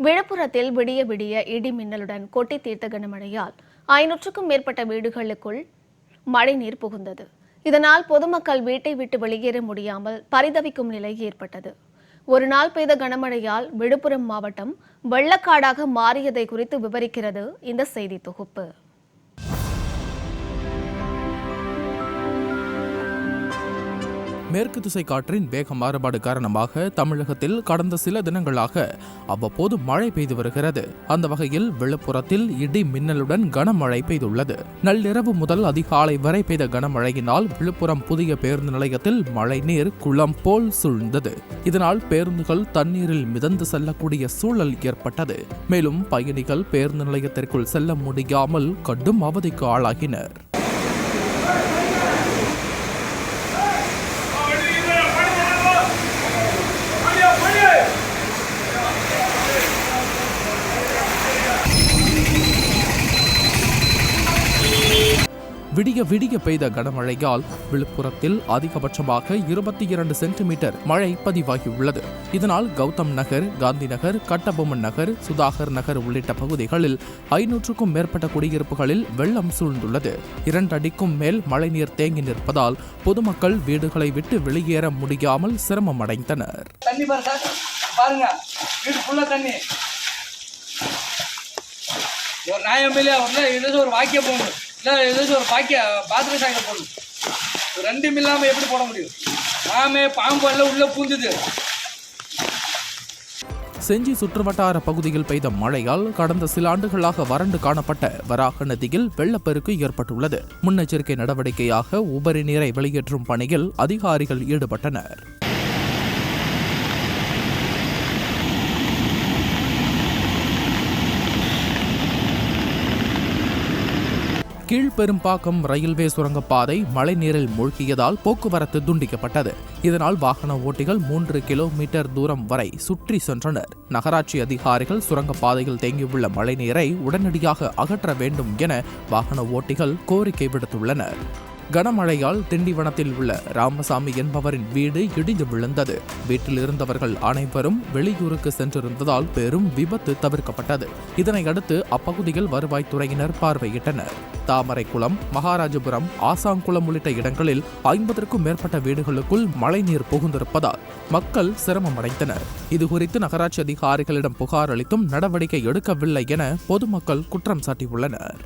விழுப்புரத்தில் விடிய விடிய இடி மின்னலுடன் கொட்டி தீர்த்த கனமழையால் 500க்கும் மேற்பட்ட வீடுகளுக்குள் மழைநீர் புகுந்தது. இதனால் பொதுமக்கள் வீட்டை விட்டு வெளியேற முடியாமல் பரிதவிக்கும் நிலை ஏற்பட்டது. ஒரு நாள் பெய்த கனமழையால் விழுப்புரம் மாவட்டம் வெள்ளக்காடாக மாறியதை குறித்து விவரிக்கிறது இந்த செய்தி தொகுப்பு. மேற்கு திசை காற்றின் வேக மாறுபாடு காரணமாக தமிழகத்தில் கடந்த சில தினங்களாக அவ்வப்போது மழை பெய்து வருகிறது. அந்த வகையில் விழுப்புரத்தில் இடி மின்னலுடன் கனமழை பெய்துள்ளது. நள்ளிரவு முதல் அதிகாலை வரை பெய்த கனமழையினால் விழுப்புரம் புதிய பேருந்து நிலையத்தில் மழைநீர் குளம் போல் சூழ்ந்தது. இதனால் பேருந்துகள் தண்ணீரில் மிதந்து செல்லக்கூடிய சூழல் ஏற்பட்டது. மேலும் பயணிகள் பேருந்து நிலையத்திற்குள் செல்ல முடியாமல் கடும் அவதிக்கு ஆளாகினர். விடிய விடிய பெய்த கனமழையால் விழுப்புரத்தில் அதிகபட்சமாக 22 சென்டிமீட்டர் மழை பதிவாகியுள்ளது. இதனால் கௌதம் நகர், காந்தி நகர், கட்டபொம்மன் நகர், சுதாகர் நகர் உள்ளிட்ட பகுதிகளில் 500க்கும் மேற்பட்ட குடியிருப்புகளில் வெள்ளம் சூழ்ந்துள்ளது. 2 அடிக்கும் மேல் மழைநீர் தேங்கி நிற்பதால் பொதுமக்கள் வீடுகளை விட்டு வெளியேற முடியாமல் சிரமம் அடைந்தனர். ஒரு வாக்கியம் போகணும், இல்லை ஏதாச்சும் ஒரு பாத்திரம் சாய்க்க போடணும். ரெண்டும் இல்லாமல் எப்படி போட முடியும்? பாம்பு எல்லாம் உள்ளே பூந்துது. செஞ்சி சுற்றுவட்டார பகுதியில் பெய்த மழையால் கடந்த சில ஆண்டுகளாக வறண்டு காணப்பட்ட வராக நதியில் வெள்ளப்பெருக்கு ஏற்பட்டுள்ளது. முன்னெச்சரிக்கை நடவடிக்கையாக உபரி நீரை வெளியேற்றும் பணியில் அதிகாரிகள் ஈடுபட்டனர். கீழ்பெரும்பாக்கம் ரயில்வே சுரங்கப்பாதை மழைநீரில் மூழ்கியதால் போக்குவரத்து துண்டிக்கப்பட்டது. இதனால் வாகன ஓட்டிகள் 3 கிலோமீட்டர் தூரம் வரை சுற்றி சென்றனர். நகராட்சி அதிகாரிகள் சுரங்கப்பாதையில் தேங்கியுள்ள மழைநீரை உடனடியாக அகற்ற வேண்டும் என வாகன ஓட்டிகள் கோரிக்கை விடுத்துள்ளனர். கனமழையால் திண்டிவனத்தில் உள்ள ராமசாமி என்பவரின் வீடு இடிந்து விழுந்தது. வீட்டில் இருந்தவர்கள் அனைவரும் வெளியூருக்கு சென்றிருந்ததால் பெரும் விபத்து தவிர்க்கப்பட்டது. இதனையடுத்து அப்பகுதியில் வருவாய்த்துறையினர் பார்வையிட்டனர். தாமரைக்குளம், மகாராஜபுரம், ஆசாங்குளம் உள்ளிட்ட இடங்களில் 50க்கும் மேற்பட்ட வீடுகளுக்குள் மழைநீர் புகுந்திருப்பதால் மக்கள் சிரமமடைந்தனர். இதுகுறித்து நகராட்சி அதிகாரிகளிடம் புகார் அளித்தும் நடவடிக்கை எடுக்கவில்லை என பொதுமக்கள் குற்றம் சாட்டியுள்ளனர்.